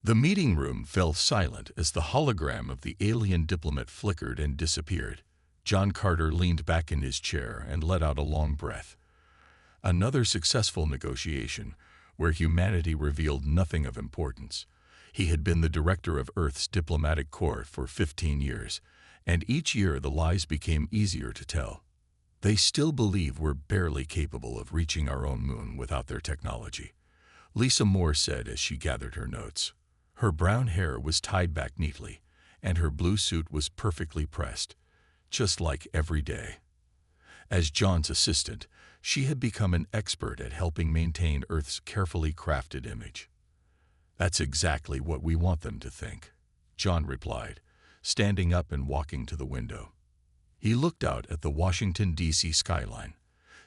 The meeting room fell silent as the hologram of the alien diplomat flickered and disappeared. John Carter leaned back in his chair and let out a long breath. Another successful negotiation, where humanity revealed nothing of importance. He had been the director of Earth's diplomatic corps for 15 years, and each year the lies became easier to tell. They still believe we're barely capable of reaching our own moon without their technology, Lisa Moore said as she gathered her notes. Her brown hair was tied back neatly, and her blue suit was perfectly pressed, just like every day. As John's assistant, she had become an expert at helping maintain Earth's carefully crafted image. That's exactly what we want them to think, John replied, standing up and walking to the window. He looked out at the Washington, D.C. skyline,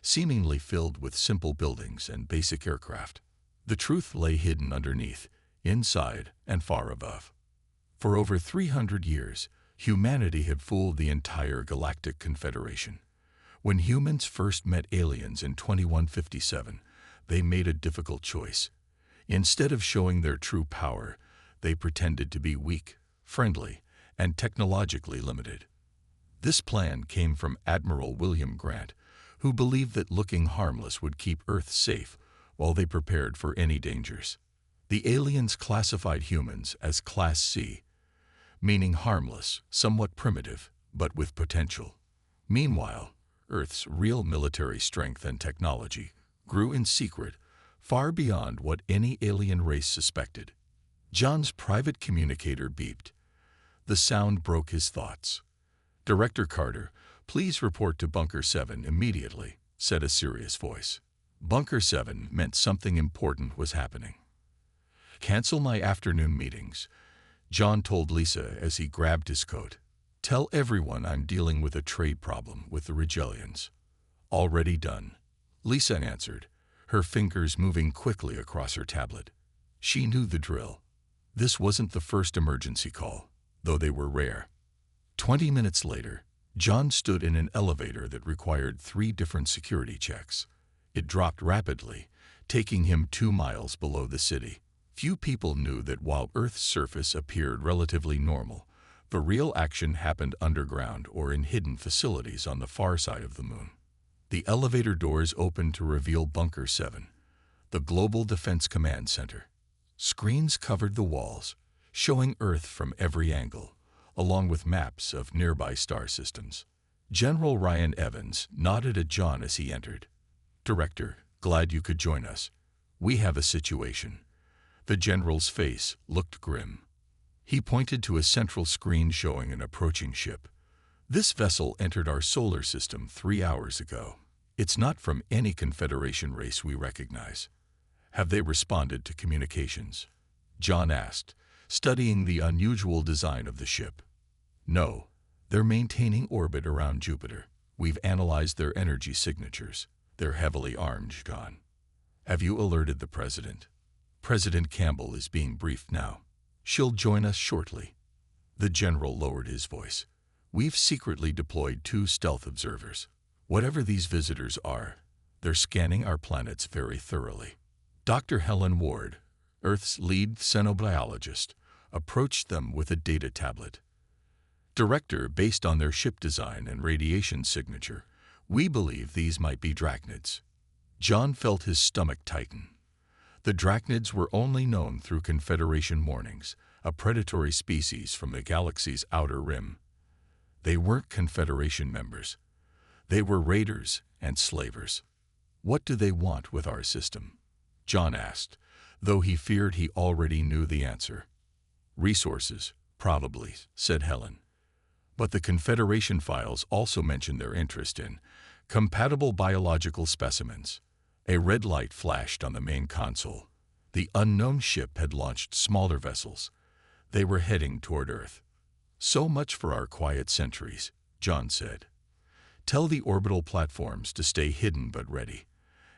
seemingly filled with simple buildings and basic aircraft. The truth lay hidden underneath, inside and far above. For over 300 years, humanity had fooled the entire Galactic Confederation. When humans first met aliens in 2157, they made a difficult choice. Instead of showing their true power, they pretended to be weak, friendly, and technologically limited. This plan came from Admiral William Grant, who believed that looking harmless would keep Earth safe while they prepared for any dangers. The aliens classified humans as Class C, meaning harmless, somewhat primitive, but with potential. Meanwhile, Earth's real military strength and technology grew in secret, far beyond what any alien race suspected. John's private communicator beeped. The sound broke his thoughts. "Director Carter, please report to Bunker 7 immediately," said a serious voice. Bunker 7 meant something important was happening. "Cancel my afternoon meetings," John told Lisa as he grabbed his coat. "Tell everyone I'm dealing with a trade problem with the Rigelians." "Already done," Lisa answered, her fingers moving quickly across her tablet. She knew the drill. This wasn't the first emergency call, though they were rare. 20 minutes later, John stood in an elevator that required 3 different security checks. It dropped rapidly, taking him 2 miles below the city. Few people knew that while Earth's surface appeared relatively normal, the real action happened underground or in hidden facilities on the far side of the moon. The elevator doors opened to reveal Bunker 7, the Global Defense Command Center. Screens covered the walls, showing Earth from every angle, along with maps of nearby star systems. General Ryan Evans nodded at John as he entered. "Director, glad you could join us. We have a situation." The general's face looked grim. He pointed to a central screen showing an approaching ship. "This vessel entered our solar system 3 hours ago. It's not from any Confederation race we recognize." "Have they responded to communications?" John asked, studying the unusual design of the ship. "No, they're maintaining orbit around Jupiter. We've analyzed their energy signatures. They're heavily armed, John." "Have you alerted the President?" "President Campbell is being briefed now. She'll join us shortly." The general lowered his voice. "We've secretly deployed 2 stealth observers. Whatever these visitors are, they're scanning our planets very thoroughly." Dr. Helen Ward, Earth's lead xenobiologist, approached them with a data tablet. "Director, based on their ship design and radiation signature, we believe these might be drachnids." John felt his stomach tighten. The drachnids were only known through Confederation warnings, a predatory species from the galaxy's outer rim. They weren't Confederation members. They were raiders and slavers. "What do they want with our system?" John asked, though he feared he already knew the answer. "Resources, probably," said Helen. But the Confederation files also mentioned their interest in compatible biological specimens. A red light flashed on the main console. The unknown ship had launched smaller vessels. They were heading toward Earth. "So much for our quiet sentries," John said. "Tell the orbital platforms to stay hidden but ready,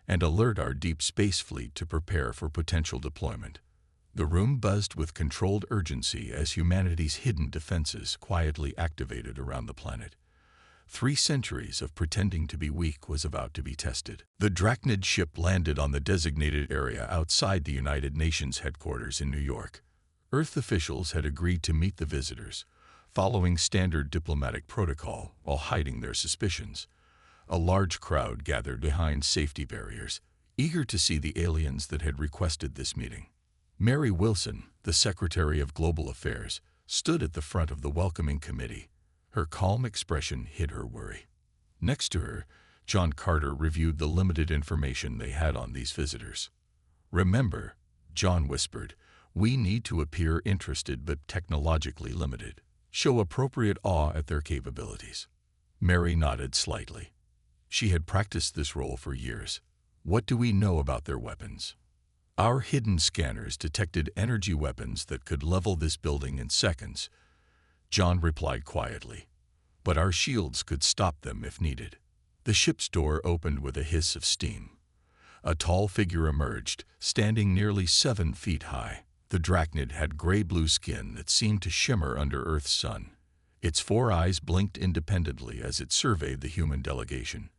and alert our deep space fleet to prepare for potential deployment." The room buzzed with controlled urgency as humanity's hidden defenses quietly activated around the planet. 3 centuries of pretending to be weak was about to be tested. The drachnid ship landed on the designated area outside the United Nations headquarters in New York. Earth officials had agreed to meet the visitors, following standard diplomatic protocol while hiding their suspicions. A large crowd gathered behind safety barriers, eager to see the aliens that had requested this meeting. Mary Wilson, the Secretary of Global Affairs, stood at the front of the welcoming committee. Her calm expression hid her worry. Next to her, John Carter reviewed the limited information they had on these visitors. "Remember," John whispered, "we need to appear interested but technologically limited. Show appropriate awe at their capabilities." Mary nodded slightly. She had practiced this role for years. "What do we know about their weapons?" "Our hidden scanners detected energy weapons that could level this building in seconds," John replied quietly. "But our shields could stop them if needed." The ship's door opened with a hiss of steam. A tall figure emerged, standing nearly 7 feet high. The Drachnid had gray-blue skin that seemed to shimmer under Earth's sun. Its 4 eyes blinked independently as it surveyed the human delegation.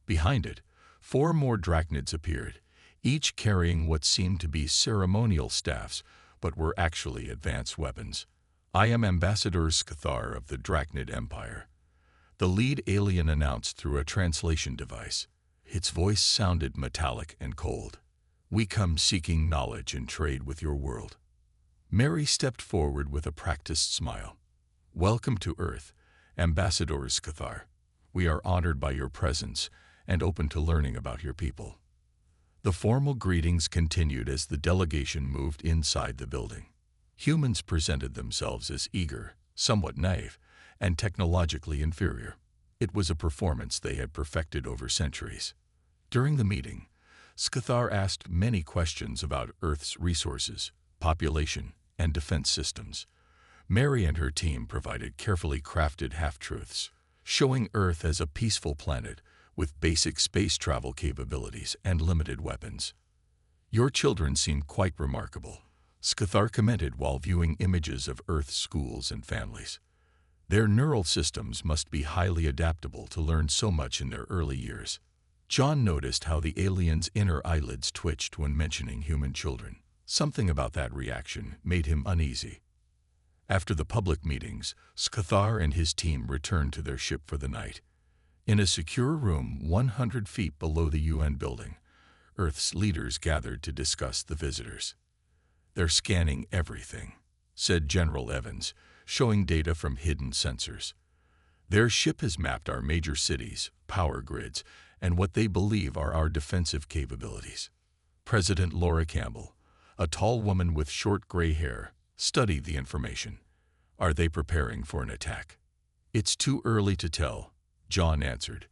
Behind it, 4 more Drachnids appeared, each carrying what seemed to be ceremonial staffs, but were actually advanced weapons. "I am Ambassador Scathar of the Drachnid Empire," the lead alien announced through a translation device. Its voice sounded metallic and cold. "We come seeking knowledge and trade with your world." Mary stepped forward with a practiced smile. "Welcome to Earth, Ambassador Scathar. We are honored by your presence and open to learning about your people." The formal greetings continued as the delegation moved inside the building. Humans presented themselves as eager, somewhat naive, and technologically inferior. It was a performance they had perfected over centuries. During the meeting, Scathar asked many questions about Earth's resources, population, and defense systems. Mary and her team provided carefully crafted half-truths, showing Earth as a peaceful planet with basic space travel capabilities and limited weapons. "Your children seem quite remarkable," Scathar commented while viewing images of Earth's schools and families. "Their neural systems must be highly adaptable to learn so much in their early years." John noticed how the alien's inner eyelids twitched when mentioning human children. Something about that reaction made him uneasy. After the public meetings, Scathar and his team returned to their ship for the night. In a secure room 100 feet below the UN building, Earth's leaders gathered to discuss the visitors. "They're scanning everything," said General Evans, showing data from hidden sensors. "Their ship has mapped our major cities, power grids, and what they believe are our defensive capabilities." President Laura Campbell, a tall woman with short gray hair, studied the information. "Are they preparing for an attack?" "It's too early to tell," John answered,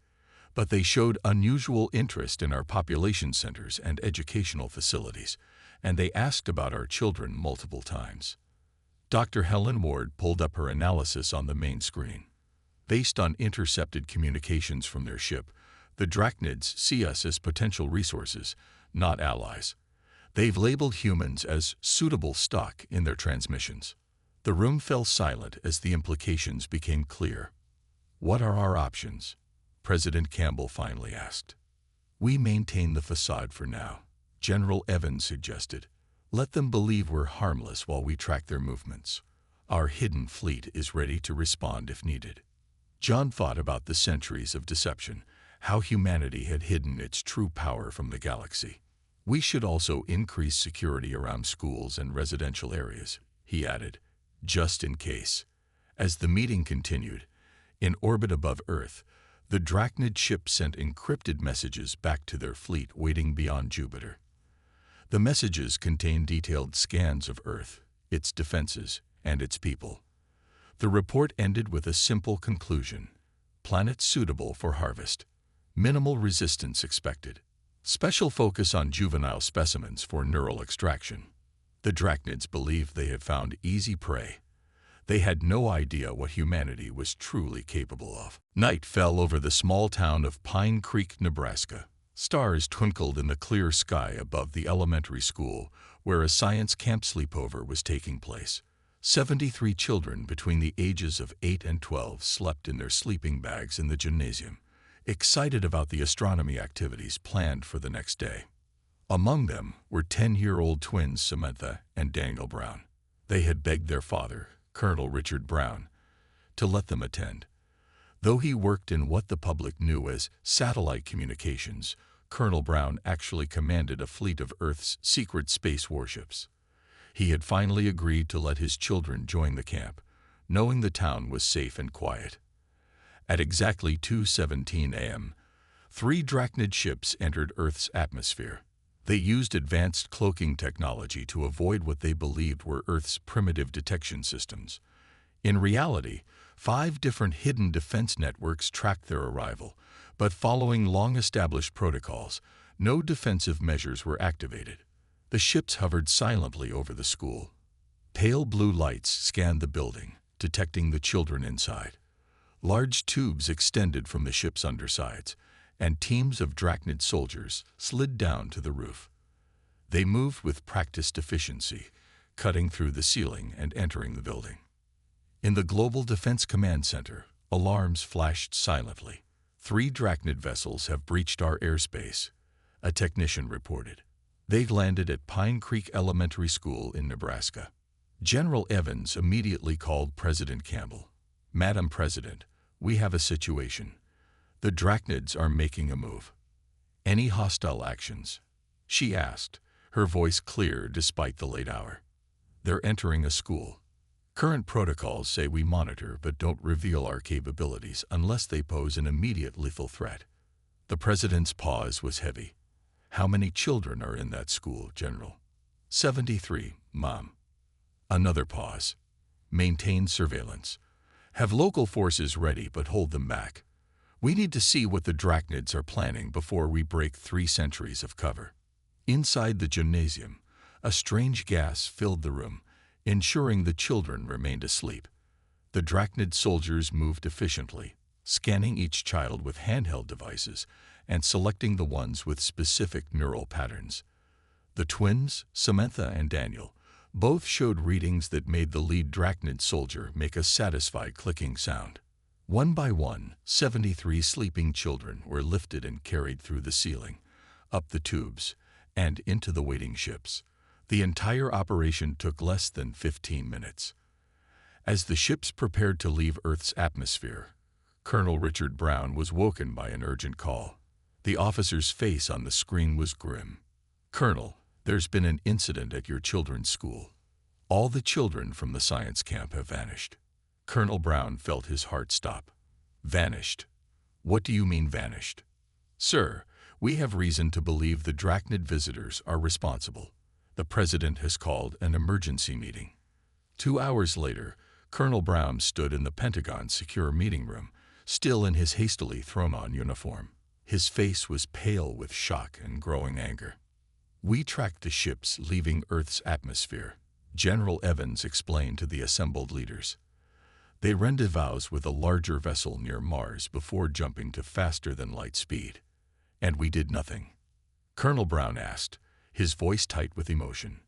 "but they showed unusual interest in our population centers and educational facilities, and they asked about our children multiple times." Dr. Helen Ward pulled up her analysis on the main screen. "Based on intercepted communications from their ship, the Drachnids see us as potential resources, not allies. They've labeled humans as suitable stock in their transmissions." The room fell silent as the implications became clear. "What are our options?" President Campbell finally asked. "We maintain the facade for now," General Evans suggested. "Let them believe we're harmless while we track their movements. Our hidden fleet is ready to respond if needed." John thought about the centuries of deception, how humanity had hidden its true power from the galaxy. "We should also increase security around schools and residential areas," he added, "just in case." As the meeting continued, in orbit above Earth, the Drachnid ship sent encrypted messages back to their fleet waiting beyond Jupiter. The messages contained detailed scans of Earth, its defenses, and its people. The report ended with a simple conclusion: planet suitable for harvest. Minimal resistance expected. Special focus on juvenile specimens for neural extraction. The Drachnids believed they had found easy prey. They had no idea what humanity was truly capable of. Night fell over the small town of Pine Creek, Nebraska. Stars twinkled in the clear sky above the elementary school where a science camp sleepover was taking place. 73 children between the ages of 8 and 12 slept in their sleeping bags in the gymnasium, excited about the astronomy activities planned for the next day. Among them were 10-year-old twins Samantha and Daniel Brown. They had begged their father, Colonel Richard Brown, to let them attend. Though he worked in what the public knew as satellite communications, Colonel Brown actually commanded a fleet of Earth's secret space warships. He had finally agreed to let his children join the camp, knowing the town was safe and quiet. At exactly 2:17 a.m., 3 Drachnid ships entered Earth's atmosphere. They used advanced cloaking technology to avoid what they believed were Earth's primitive detection systems. In reality, 5 different hidden defense networks tracked their arrival, but following long-established protocols, no defensive measures were activated. The ships hovered silently over the school. Pale blue lights scanned the building, detecting the children inside. Large tubes extended from the ship's undersides, and teams of Drachnid soldiers slid down to the roof. They moved with practiced efficiency, cutting through the ceiling and entering the building. In the Global Defense Command Center, alarms flashed silently. 3 Drachnid vessels have breached our airspace, a technician reported. They landed at Pine Creek Elementary School in Nebraska. General Evans immediately called President Campbell. "Madam President, we have a situation. The Drachnids are making a move." "Any hostile actions?" she asked, her voice clear despite the late hour. "They're entering a school. Current protocols say we monitor but don't reveal our capabilities unless they pose an immediate lethal threat." The president's pause was heavy. "How many children are in that school, General?" 73, Mom." Another pause. "Maintain surveillance. Have local forces ready but hold them back. We need to see what the Drachnids are planning before we break 3 centuries of cover." Inside the gymnasium, a strange gas filled the room, ensuring the children remained asleep. The Drachnid soldiers moved efficiently, scanning each child with handheld devices and selecting the ones with specific neural patterns. The twins, Samantha and Daniel, both showed readings that made the lead Drachnid soldier make a satisfied clicking sound. One by one, 73 sleeping children were lifted and carried through the ceiling, up the tubes, and into the waiting ships. The entire operation took less than 15 minutes. As the ships prepared to leave Earth's atmosphere, Colonel Richard Brown was woken by an urgent call. The officer's face on the screen was grim. "Colonel, there's been an incident at your children's school. All the children from the science camp have vanished." Colonel Brown felt his heart stop. "Vanished? What do you mean vanished?" "Sir, we have reason to believe the Drachnid visitors are responsible. The President has called an emergency meeting." 2 hours later, Colonel Brown stood in the Pentagon's secure meeting room, still in his hastily thrown-on uniform. His face was pale with shock and growing anger. "We tracked the ships leaving Earth's atmosphere," General Evans explained to the assembled leaders. "They rendezvoused with a larger vessel near Mars before jumping to faster-than-light speed. And we did nothing." Colonel Brown asked, his voice tight with emotion.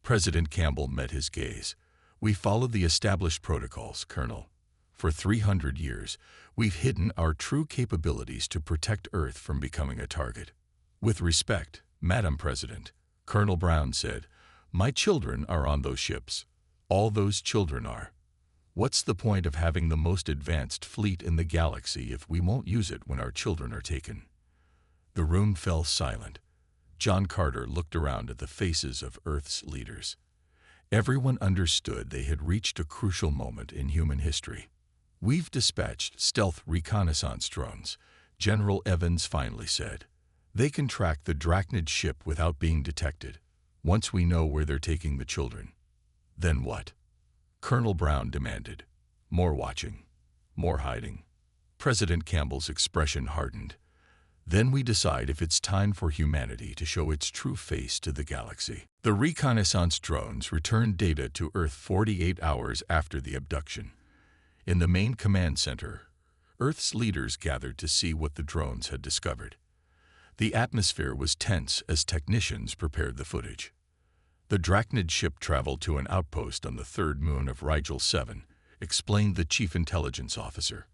President Campbell met his gaze. "We followed the established protocols, Colonel. For 300 years, we've hidden our true capabilities to protect Earth from becoming a target." "With respect, Madam President," Colonel Brown said, "my children are on those ships. All those children are. What's the point of having the most advanced fleet in the galaxy if we won't use it when our children are taken?" The room fell silent. John Carter looked around at the faces of Earth's leaders. Everyone understood they had reached a crucial moment in human history. "We've dispatched stealth reconnaissance drones," General Evans finally said. "They can track the Drachnid ship without being detected, once we know where they're taking the children." "Then what?" Colonel Brown demanded. "More watching. More hiding." President Campbell's expression hardened. "Then we decide if it's time for humanity to show its true face to the galaxy." The reconnaissance drones returned data to Earth 48 hours after the abduction. In the main command center, Earth's leaders gathered to see what the drones had discovered. The atmosphere was tense as technicians prepared the footage. "The Drachnid ship traveled to an outpost on the 3rd moon of Rigel 7, explained the chief intelligence officer.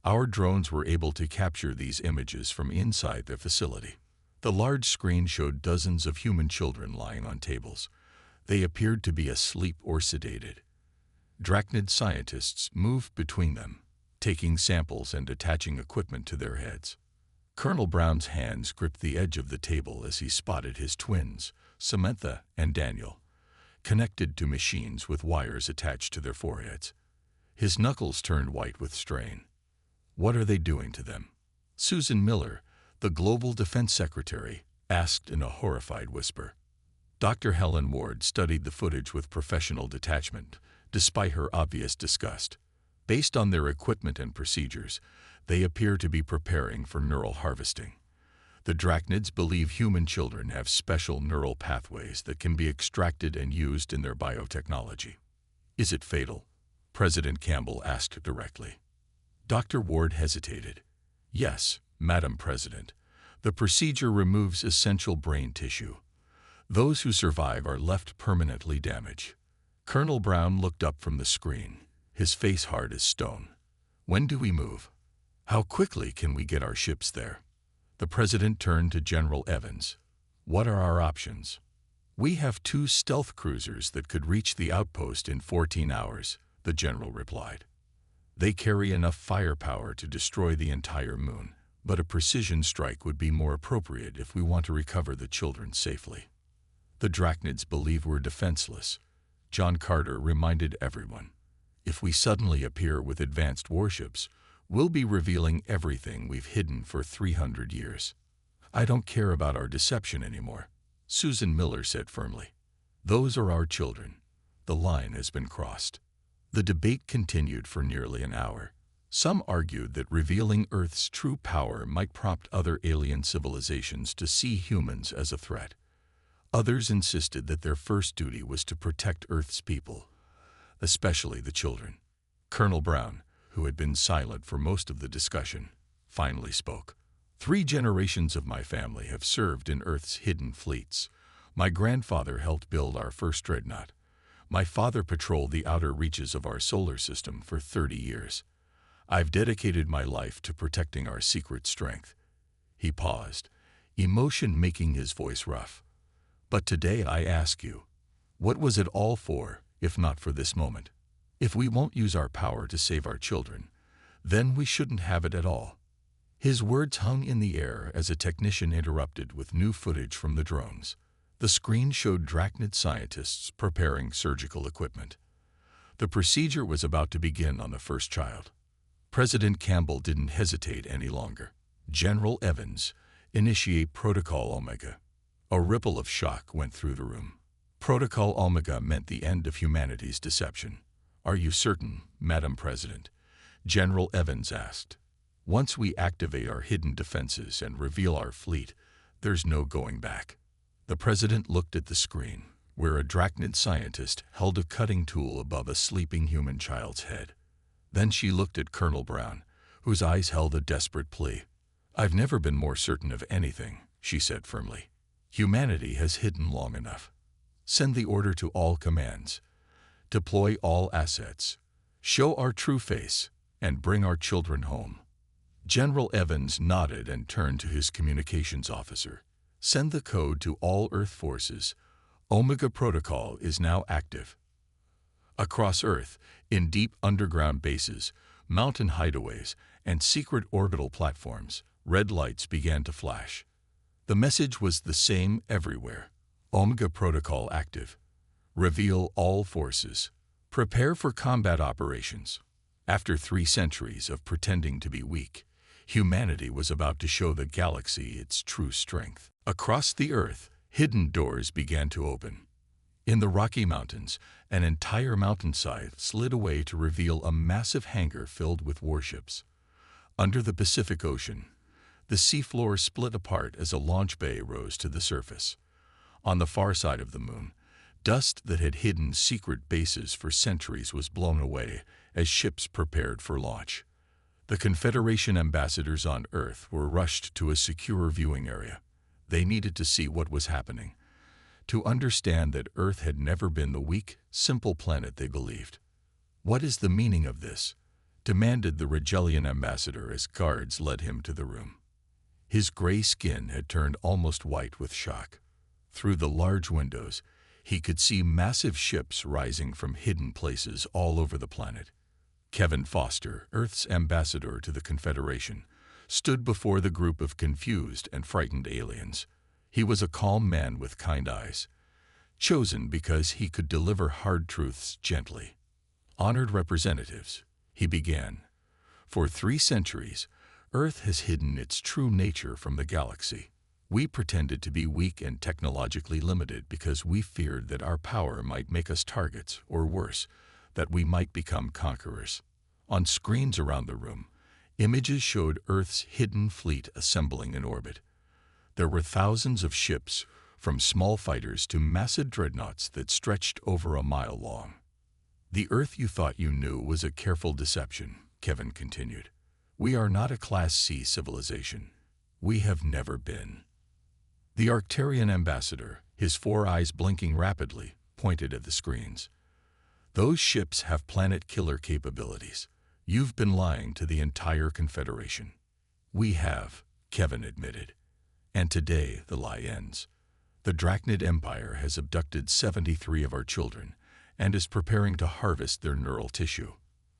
"Our drones were able to capture these images from inside their facility." The large screen showed dozens of human children lying on tables. They appeared to be asleep or sedated. Drachnid scientists moved between them, taking samples and attaching equipment to their heads. Colonel Brown's hands gripped the edge of the table as he spotted his twins, Samantha and Daniel, connected to machines with wires attached to their foreheads. His knuckles turned white with strain. What are they doing to them? Susan Miller, the Global Defense Secretary, asked in a horrified whisper. Dr. Helen Ward studied the footage with professional detachment, despite her obvious disgust. Based on their equipment and procedures, they appear to be preparing for neural harvesting. The Drachnids believe human children have special neural pathways that can be extracted and used in their biotechnology. Is it fatal? President Campbell asked directly. Dr. Ward hesitated. Yes, Madam President. The procedure removes essential brain tissue. Those who survive are left permanently damaged. Colonel Brown looked up from the screen, his face hard as stone. When do we move? How quickly can we get our ships there? The President turned to General Evans. What are our options? We have 2 stealth cruisers that could reach the outpost in 14 hours, the General replied. They carry enough firepower to destroy the entire moon, but a precision strike would be more appropriate if we want to recover the children safely. The Drachnids believe we're defenseless. John Carter reminded everyone. If we suddenly appear with advanced warships, we'll be revealing everything we've hidden for 300 years. I don't care about our deception anymore, Susan Miller said firmly. Those are our children. The line has been crossed. The debate continued for nearly an hour. Some argued that revealing Earth's true power might prompt other alien civilizations to see humans as a threat. Others insisted that their first duty was to protect Earth's people, especially the children. Colonel Brown, who had been silent for most of the discussion, finally spoke. 3 generations of my family have served in Earth's hidden fleets. My grandfather helped build our first dreadnought. My father patrolled the outer reaches of our solar system for 30 years. I've dedicated my life to protecting our secret strength. He paused, emotion making his voice rough. But today I ask you, what was it all for, if not for this moment? If we won't use our power to save our children, then we shouldn't have it at all. His words hung in the air as a technician interrupted with new footage from the drones. The screen showed Drachnid scientists preparing surgical equipment. The procedure was about to begin on the first child. President Campbell didn't hesitate any longer. General Evans, initiate Protocol Omega. A ripple of shock went through the room. Protocol Omega meant the end of humanity's deception. Are you certain, Madam President? General Evans asked. Once we activate our hidden defenses and reveal our fleet, there's no going back. The President looked at the screen, where a Drachnid scientist held a cutting tool above a sleeping human child's head. Then she looked at Colonel Brown, whose eyes held a desperate plea. I've never been more certain of anything, she said firmly. Humanity has hidden long enough. Send the order to all commands. Deploy all assets. Show our true face, and bring our children home. General Evans nodded and turned to his communications officer. Send the code to all Earth forces. Omega Protocol is now active. Across Earth, in deep underground bases, mountain hideaways, and secret orbital platforms, red lights began to flash. The message was the same everywhere. Omega Protocol active. Reveal all forces. Prepare for combat operations. After 3 centuries of pretending to be weak, humanity was about to show the galaxy its true strength. Across the Earth, hidden doors began to open. In the Rocky Mountains, an entire mountainside slid away to reveal a massive hangar filled with warships. Under the Pacific Ocean, the seafloor split apart as a launch bay rose to the surface. On the far side of the moon, dust that had hidden secret bases for centuries was blown away as ships prepared for launch. The Confederation ambassadors on Earth were rushed to a secure viewing area. They needed to see what was happening, to understand that Earth had never been the weak, simple planet they believed. What is the meaning of this? Demanded the Regellian ambassador as guards led him to the room. His gray skin had turned almost white with shock. Through the large windows, He could see massive ships rising from hidden places all over the planet. Kevin Foster, Earth's ambassador to the Confederation, stood before the group of confused and frightened aliens. He was a calm man with kind eyes, chosen because he could deliver hard truths gently. Honored representatives, he began. For 3 centuries, Earth has hidden its true nature from the galaxy. We pretended to be weak and technologically limited because we feared that our power might make us targets, or worse, that we might become conquerors. On screens around the room, images showed Earth's hidden fleet assembling in orbit. There were thousands of ships, from small fighters to massive dreadnoughts that stretched over a mile long. The Earth you thought you knew was a careful deception, Kevin continued. We are not a Class C civilization. We have never been. The Arcturian ambassador, his 4 eyes blinking rapidly, pointed at the screens. Those ships have planet-killer capabilities. You've been lying to the entire Confederation. We have, Kevin admitted. And today the lie ends. The Drachnid Empire has abducted 73 of our children and is preparing to harvest their neural tissue.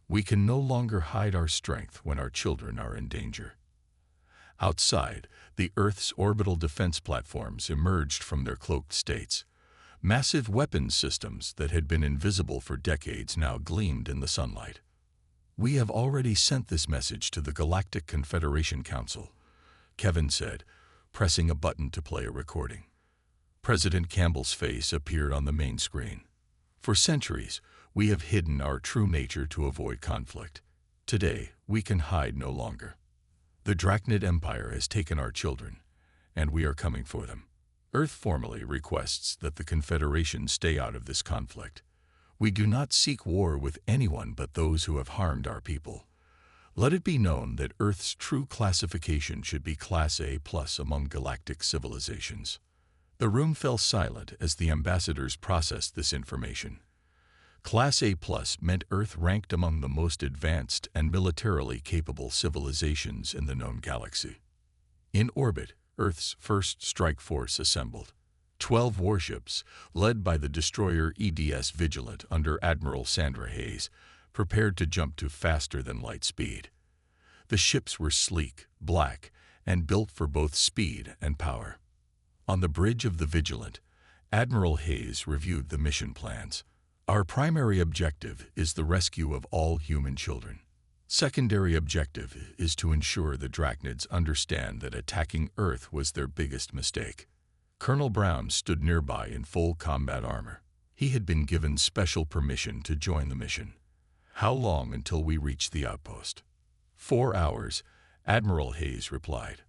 We can no longer hide our strength when our children are in danger. Outside, the Earth's orbital defense platforms emerged from their cloaked states. Massive weapons systems that had been invisible for decades now gleamed in the sunlight. We have already sent this message to the Galactic Confederation Council, Kevin said, pressing a button to play a recording. President Campbell's face appeared on the main screen. For centuries, we have hidden our true nature to avoid conflict. Today, we can hide no longer. The Drachnid Empire has taken our children, and we are coming for them. Earth formally requests that the Confederation stay out of this conflict. We do not seek war with anyone but those who have harmed our people. Let it be known that Earth's true classification should be Class A+ among galactic civilizations. The room fell silent as the ambassadors processed this information. Class A+ meant Earth ranked among the most advanced and militarily capable civilizations in the known galaxy. In orbit, Earth's first strike force assembled. 12 warships, led by the destroyer EDS Vigilant under Admiral Sandra Hayes, prepared to jump to faster-than-light speed. The ships were sleek, black, and built for both speed and power. On the bridge of the Vigilant, Admiral Hayes reviewed the mission plans. Our primary objective is the rescue of all human children. Secondary objective is to ensure the Drachnids understand that attacking Earth was their biggest mistake. Colonel Brown stood nearby in full combat armor. He had been given special permission to join the mission. How long until we reach the outpost? 4 hours, Admiral Hayes replied.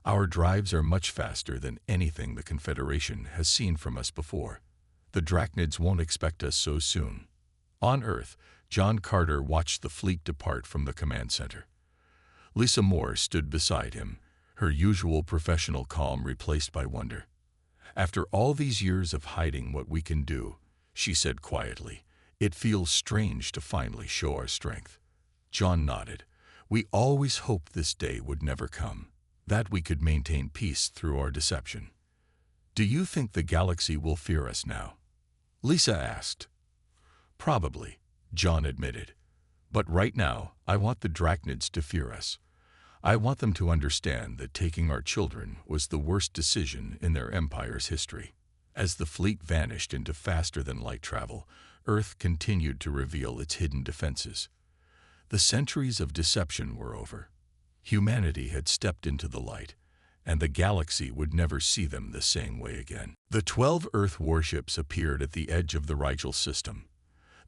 Our drives are much faster than anything the Confederation has seen from us before. The Drachnids won't expect us so soon. On Earth, John Carter watched the fleet depart from the command center. Lisa Moore stood beside him, her usual professional calm replaced by wonder. After all these years of hiding what we can do, she said quietly, it feels strange to finally show our strength. John nodded. We always hoped this day would never come, that we could maintain peace through our deception. Do you think the galaxy will fear us now? Lisa asked. Probably, John admitted. But right now, I want the Drachnids to fear us. I want them to understand that taking our children was the worst decision in their empire's history. As the fleet vanished into faster-than-light travel, Earth continued to reveal its hidden defenses. The centuries of deception were over. Humanity had stepped into the light, and the galaxy would never see them the same way again. The 12 Earth warships appeared at the edge of the Rigel system.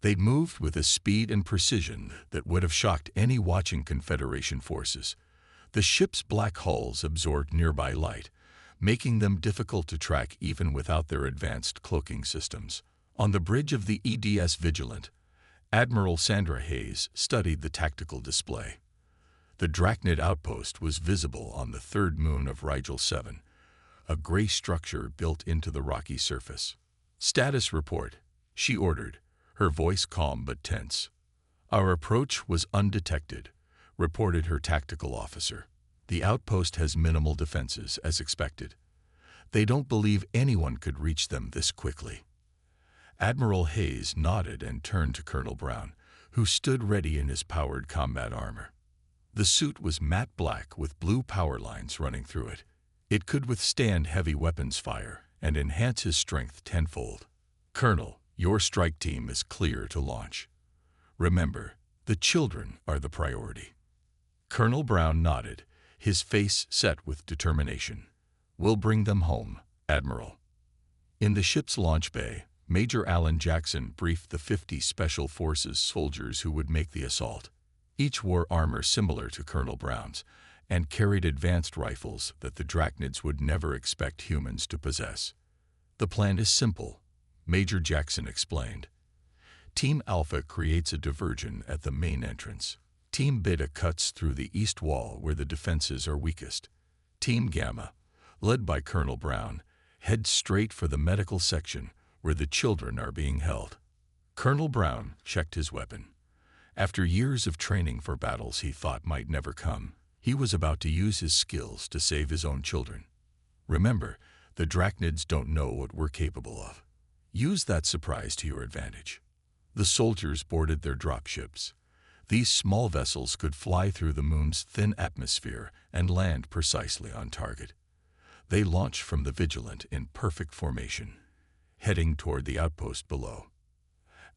They moved with a speed and precision that would have shocked any watching Confederation forces. The ship's black hulls absorbed nearby light, making them difficult to track even without their advanced cloaking systems. On the bridge of the EDS Vigilant, Admiral Sandra Hayes studied the tactical display. The Drachnid outpost was visible on the third moon of Rigel 7, a gray structure built into the rocky surface. Status report, she ordered, her voice calm but tense. Our approach was undetected, reported her tactical officer. The outpost has minimal defenses, as expected. They don't believe anyone could reach them this quickly. Admiral Hayes nodded and turned to Colonel Brown, who stood ready in his powered combat armor. The suit was matte black with blue power lines running through it. It could withstand heavy weapons fire and enhance his strength tenfold. "Colonel, your strike team is clear to launch. Remember, the children are the priority." Colonel Brown nodded, his face set with determination. "We'll bring them home, Admiral." In the ship's launch bay, Major Alan Jackson briefed the 50 Special Forces soldiers who would make the assault. Each wore armor similar to Colonel Brown's and carried advanced rifles that the Drachnids would never expect humans to possess. "The plan is simple," Major Jackson explained. "Team Alpha creates a diversion at the main entrance. Team Beta cuts through the east wall where the defenses are weakest. Team Gamma, led by Colonel Brown, heads straight for the medical section where the children are being held." Colonel Brown checked his weapon. After years of training for battles he thought might never come, he was about to use his skills to save his own children. "Remember, the Drachnids don't know what we're capable of. Use that surprise to your advantage." The soldiers boarded their dropships. These small vessels could fly through the moon's thin atmosphere and land precisely on target. They launched from the Vigilant in perfect formation, heading toward the outpost below.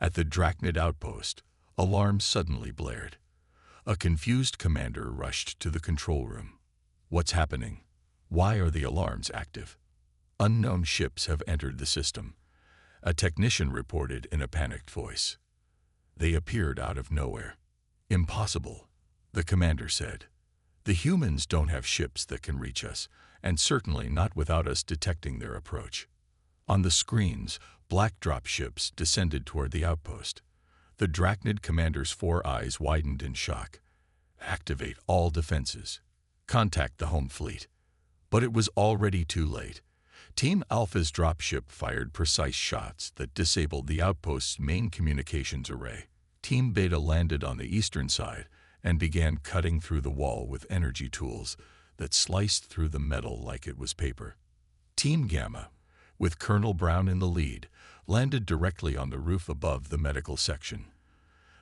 At the Drachnid outpost, alarms suddenly blared. A confused commander rushed to the control room. "What's happening? Why are the alarms active?" "Unknown ships have entered the system," a technician reported in a panicked voice. "They appeared out of nowhere." "Impossible," the commander said. "The humans don't have ships that can reach us, and certainly not without us detecting their approach." On the screens, black dropships descended toward the outpost. The Drachnid commander's 4 eyes widened in shock. "Activate all defenses. Contact the home fleet." But it was already too late. Team Alpha's dropship fired precise shots that disabled the outpost's main communications array. Team Beta landed on the eastern side and began cutting through the wall with energy tools that sliced through the metal like it was paper. Team Gamma, with Colonel Brown in the lead, landed directly on the roof above the medical section.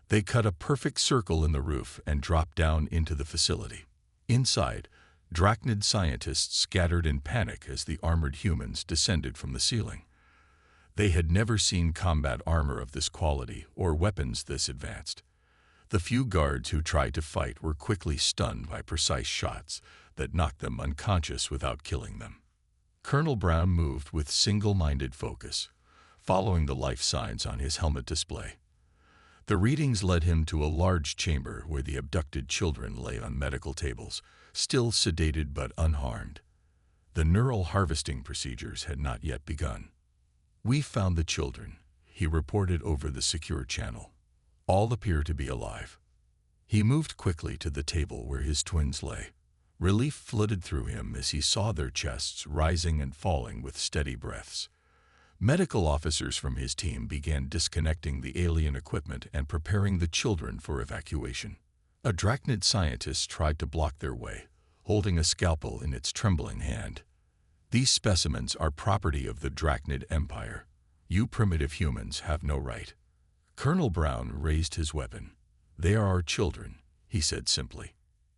They cut a perfect circle in the roof and dropped down into the facility. Inside, Drachnid scientists scattered in panic as the armored humans descended from the ceiling. They had never seen combat armor of this quality or weapons this advanced. The few guards who tried to fight were quickly stunned by precise shots that knocked them unconscious without killing them. Colonel Brown moved with single-minded focus, following the life signs on his helmet display. The readings led him to a large chamber where the abducted children lay on medical tables, still sedated but unharmed. The neural harvesting procedures had not yet begun. "We found the children," he reported over the secure channel. "All appear to be alive." He moved quickly to the table where his twins lay. Relief flooded through him as he saw their chests rising and falling with steady breaths. Medical officers from his team began disconnecting the alien equipment and preparing the children for evacuation. A Drachnid scientist tried to block their way, holding a scalpel in its trembling hand. "These specimens are property of the Drachnid Empire. You primitive humans have no right." Colonel Brown raised his weapon. "They are our children," he said simply,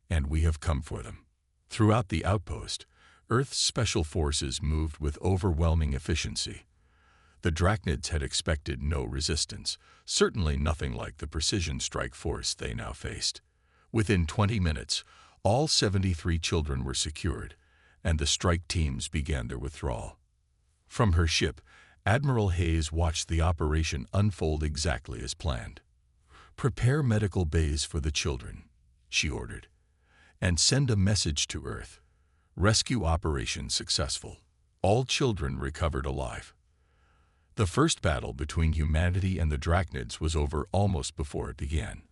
"and we have come for them." Throughout the outpost, Earth's special forces moved with overwhelming efficiency. The Drachnids had expected no resistance, certainly nothing like the precision strike force they now faced. Within 20 minutes, all 73 children were secured, and the strike teams began their withdrawal. From her ship, Admiral Hayes watched the operation unfold exactly as planned. "Prepare medical bays for the children," she ordered, "and send a message to Earth. Rescue operation successful. All children recovered alive." The first battle between humanity and the Drachnids was over almost before it began.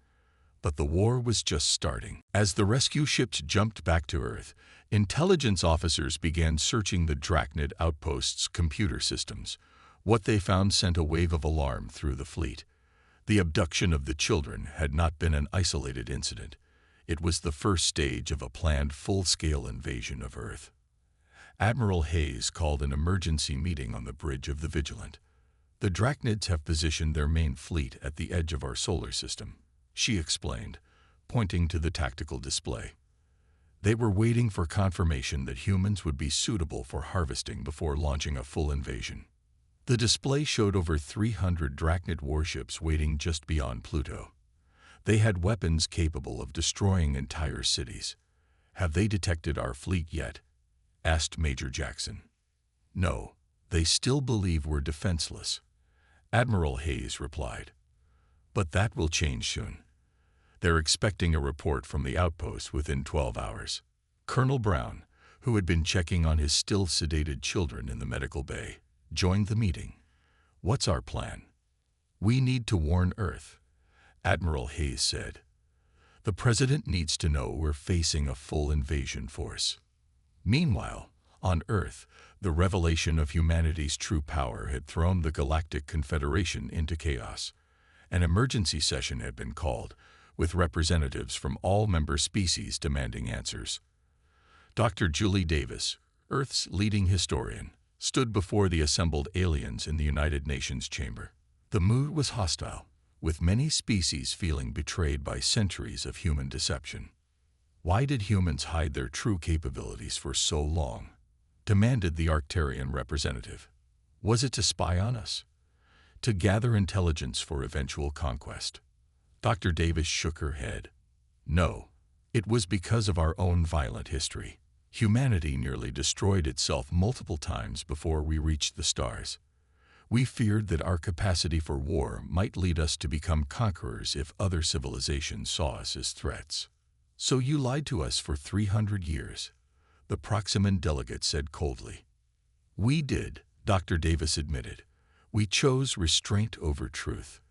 But the war was just starting. As the rescue ships jumped back to Earth, intelligence officers began searching the Drachnid outpost's computer systems. What they found sent a wave of alarm through the fleet. The abduction of the children had not been an isolated incident. It was the first stage of a planned full-scale invasion of Earth. Admiral Hayes called an emergency meeting on the bridge of the Vigilant. The Drachnids have positioned their main fleet at the edge of our solar system, she explained, pointing to the tactical display. They were waiting for confirmation that humans would be suitable for harvesting before launching a full invasion. The display showed over 300 Drachnid warships waiting just beyond Pluto. They had weapons capable of destroying entire cities. "Have they detected our fleet yet?" asked Major Jackson. "No, they still believe we're defenseless," Admiral Hayes replied. "But that will change soon. They're expecting a report from the outpost within 12 hours. Colonel Brown, who had been checking on his still sedated children in the medical bay, joined the meeting. "What's our plan?" "We need to warn Earth," Admiral Hayes said. "The President needs to know we're facing a full invasion force." Meanwhile, on Earth, the revelation of humanity's true power had thrown the Galactic Confederation into chaos. An emergency session had been called, with representatives from all member species demanding answers. Dr. Julie Davis, Earth's leading historian, stood before the assembled aliens in the United Nations chamber. The mood was hostile, with many species feeling betrayed by centuries of human deception. "Why did humans hide their true capabilities for so long?" demanded the Arcturian representative. "Was it to spy on us? To gather intelligence for eventual conquest?" Dr. Davis shook her head. "No, it was because of our own violent history. Humanity nearly destroyed itself multiple times before we reached the stars. We feared that our capacity for war might lead us to become conquerors if other civilizations saw us as threats." "So you lied to us for 300 years," the Proximan delegate said coldly. "We did," Dr. Davis admitted. "We chose restraint over truth.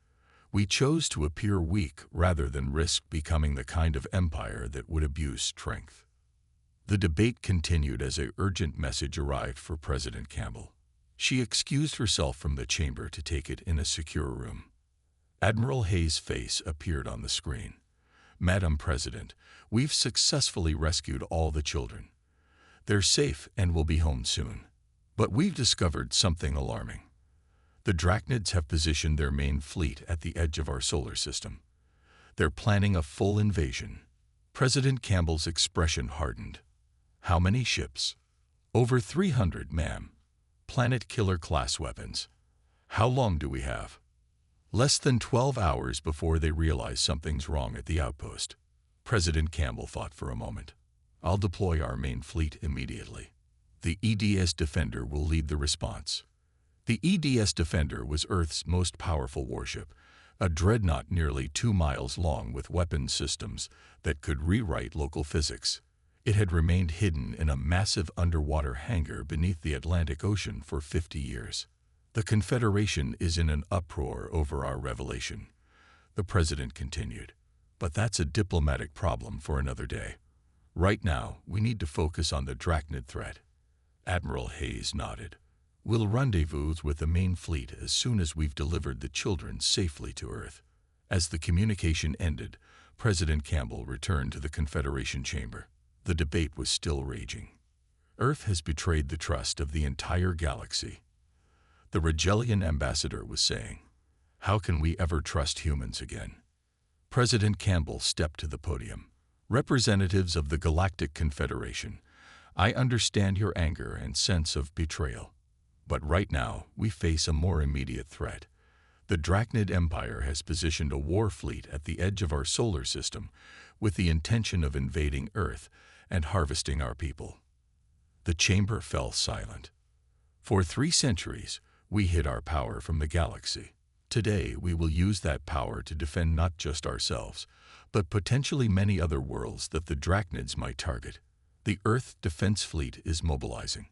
We chose to appear weak rather than risk becoming the kind of empire that would abuse strength." The debate continued as an urgent message arrived for President Campbell. She excused herself from the chamber to take it in a secure room. Admiral Hayes' face appeared on the screen. "Madam President, we've successfully rescued all the children. They're safe and will be home soon. But we've discovered something alarming. The Drachnids have positioned their main fleet at the edge of our solar system. They're planning a full invasion." President Campbell's expression hardened. "How many ships?" "Over 300, ma'am. Planet killer class weapons." "How long do we have?" "Less than 12 hours before they realize something's wrong at the outpost." President Campbell thought for a moment. "I'll deploy our main fleet immediately. The EDS Defender will lead the response." The EDS Defender was Earth's most powerful warship, a dreadnought nearly 2 miles long with weapon systems that could rewrite local physics. It had remained hidden in a massive underwater hangar beneath the Atlantic Ocean for 50 years. "The Confederation is in an uproar over our revelation," the President continued. "But that's a diplomatic problem for another day. Right now, we need to focus on the Drachnid threat." Admiral Hayes nodded. "We'll rendezvous with the main fleet as soon as we've delivered the children safely to Earth." As the communication ended, President Campbell returned to the Confederation chamber. The debate was still raging. "Earth has betrayed the trust of the entire galaxy," the Regelian ambassador was saying. "How can we ever trust humans again?" President Campbell stepped to the podium. "Representatives of the Galactic Confederation, I understand your anger and sense of betrayal. But right now, we face a more immediate threat. The Drachnid Empire has positioned a war fleet at the edge of our solar system with the intention of invading Earth and harvesting our people." The chamber fell silent. "For 3 centuries, we hid our power from the galaxy. Today, we will use that power to defend not just ourselves, but potentially many other worlds that the Drachnids might target. The Earth Defense Fleet is mobilizing.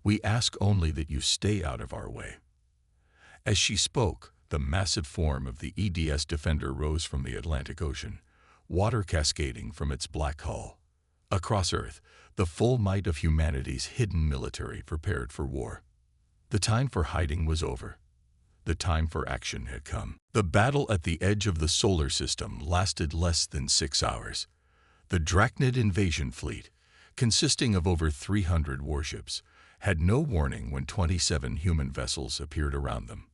We ask only that you stay out of our way." As she spoke, the massive form of the EDS Defender rose from the Atlantic Ocean, water cascading from its black hull. Across Earth, the full might of humanity's hidden military prepared for war. The time for hiding was over. The time for action had come. The battle at the edge of the solar system lasted less than 6 hours. The Drachnid invasion fleet, consisting of over 300 warships, had no warning when 27 human vessels appeared around them.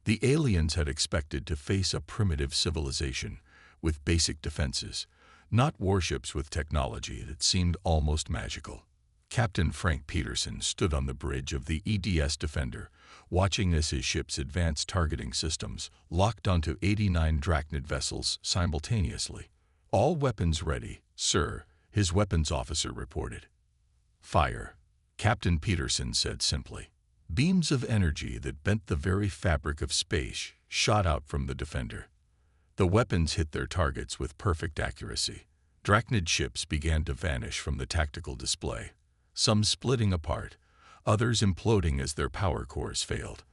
The aliens had expected to face a primitive civilization with basic defenses, not warships with technology that seemed almost magical. Captain Frank Peterson stood on the bridge of the EDS Defender, watching as his ship's advanced targeting systems locked onto 89 Drachnid vessels simultaneously. "All weapons ready, sir," his weapons officer reported. "Fire," Captain Peterson said simply. Beams of energy that bent the very fabric of space shot out from the Defender. The weapons hit their targets with perfect accuracy. Drachnid ships began to vanish from the tactical display, some splitting apart, others imploding as their power cores failed.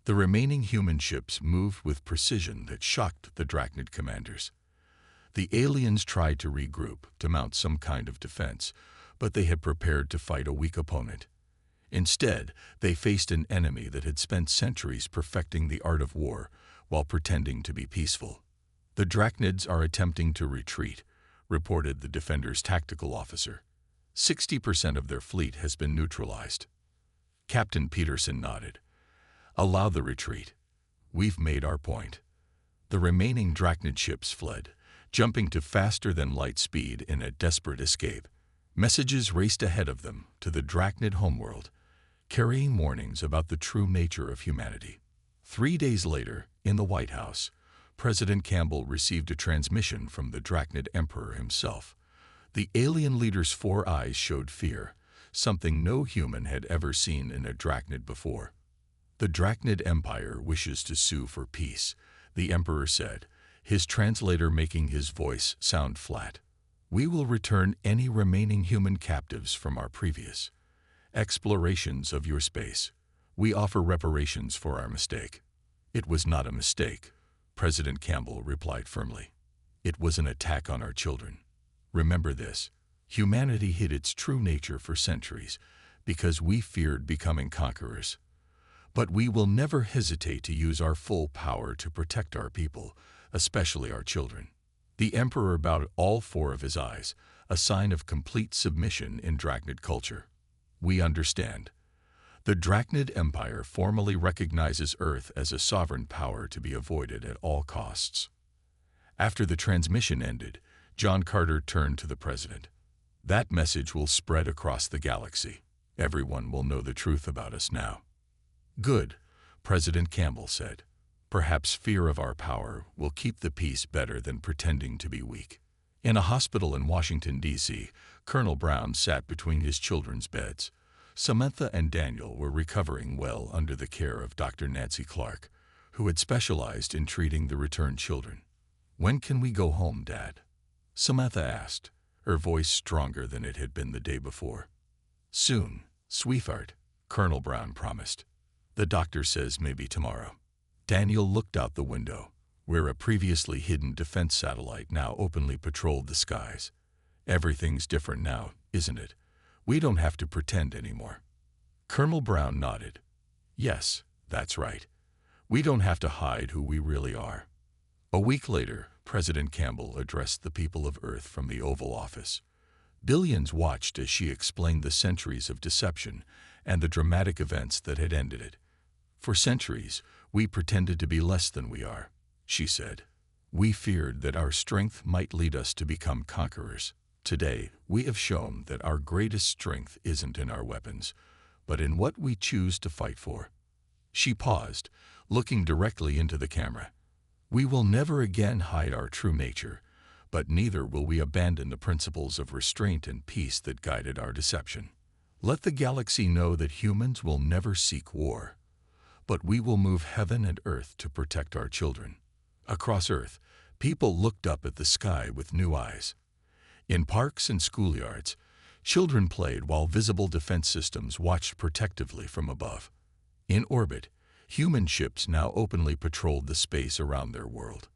The remaining human ships moved with precision that shocked the Drachnid commanders. The aliens tried to regroup, to mount some kind of defense, but they had prepared to fight a weak opponent. Instead, they faced an enemy that had spent centuries perfecting the art of war while pretending to be peaceful. "The Drachnids are attempting to retreat," reported the Defender's tactical officer. 60% of their fleet has been neutralized. Captain Peterson nodded. "Allow the retreat. We've made our point." The remaining Drachnid ships fled, jumping to faster-than-light speed in a desperate escape. Messages raced ahead of them to the Drachnid homeworld, carrying warnings about the true nature of humanity. 3 days later, in the White House, President Campbell received a transmission from the Drachnid Emperor himself. The alien leader's 4 eyes showed fear, something no human had ever seen in a Drachnid before. "The Drachnid Empire wishes to sue for peace," the Emperor said, his translator making his voice sound flat. "We will return any remaining human captives from our previous explorations of your space. We offer reparations for our mistake." "It was not a mistake," President Campbell replied firmly. "It was an attack on our children. Remember this, humanity hid its true nature for centuries because we feared becoming conquerors. But we will never hesitate to use our full power to protect our people, especially our children." The Emperor bowed all 4 of his eyes, a sign of complete submission in Drachnid culture. "We understand. The Drachnid Empire formally recognizes Earth as a sovereign power to be avoided at all costs." After the transmission ended, John Carter turned to the President. "That message will spread across the galaxy. Everyone will know the truth about us now." "Good," President Campbell said. "Perhaps fear of our power will keep the peace better than pretending to be weak." In a hospital in Washington, D.C., Colonel Brown sat between his children's beds. Samantha and Daniel were recovering well under the care of Dr. Nancy Clark, who had specialized in treating the returned children. "When can we go home, Dad?" Samantha asked, her voice stronger than it had been the day before. "Soon, sweetheart," Colonel Brown promised. "The doctor says maybe tomorrow." Daniel looked out the window, where a previously hidden defense satellite now openly patrolled the skies. "Everything's different now, isn't it? We don't have to pretend anymore." Colonel Brown nodded. "Yes, that's right. We don't have to hide who we really are." A week later, President Campbell addressed the people of Earth from the Oval Office. Billions watched as she explained the centuries of deception and the dramatic events that had ended it. "For centuries, we pretended to be less than we are," she said. "We feared that our strength might lead us to become conquerors. Today, we have shown that our greatest strength isn't in our weapons, but in what we choose to fight for." She paused, looking directly into the camera. "We will never again hide our true nature, but neither will we abandon the principles of restraint and peace that guided our deception. Let the galaxy know that humans will never seek war, but we will move heaven and earth to protect our children." Across Earth, people looked up at the sky with new eyes. In parks and schoolyards, children played while visible defense systems watched protectively from above. In orbit, human ships now openly patrolled the space around their world.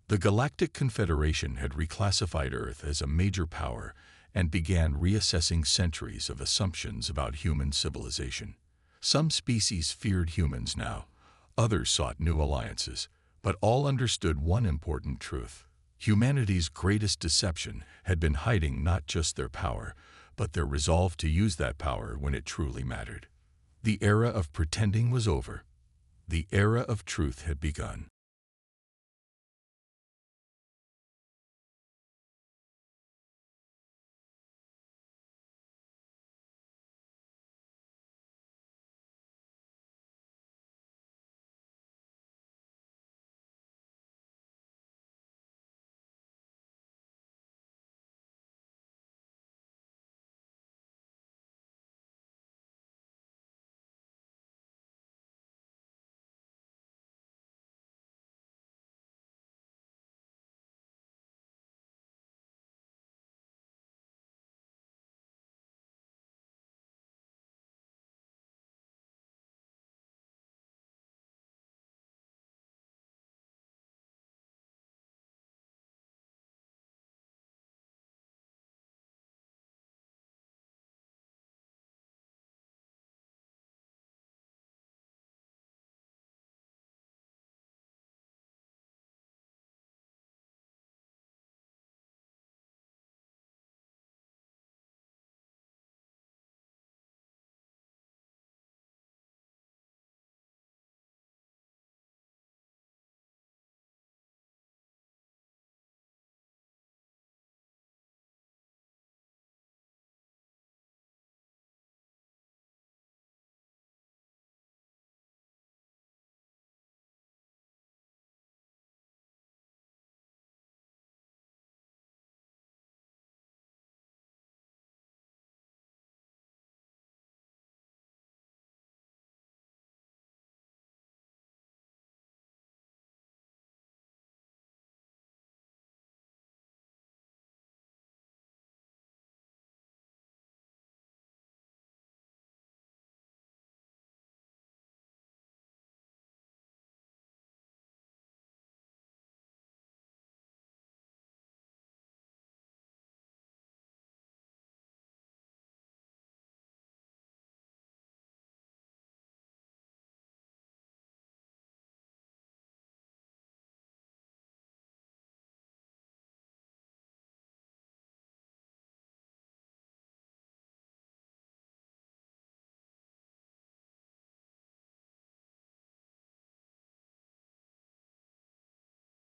The Galactic Confederation had reclassified Earth as a major power and began reassessing centuries of assumptions about human civilization. Some species feared humans now, others sought new alliances, but all understood one important truth. Humanity's greatest deception had been hiding not just their power, but their resolve to use that power when it truly mattered. The era of pretending was over. The era of truth had begun.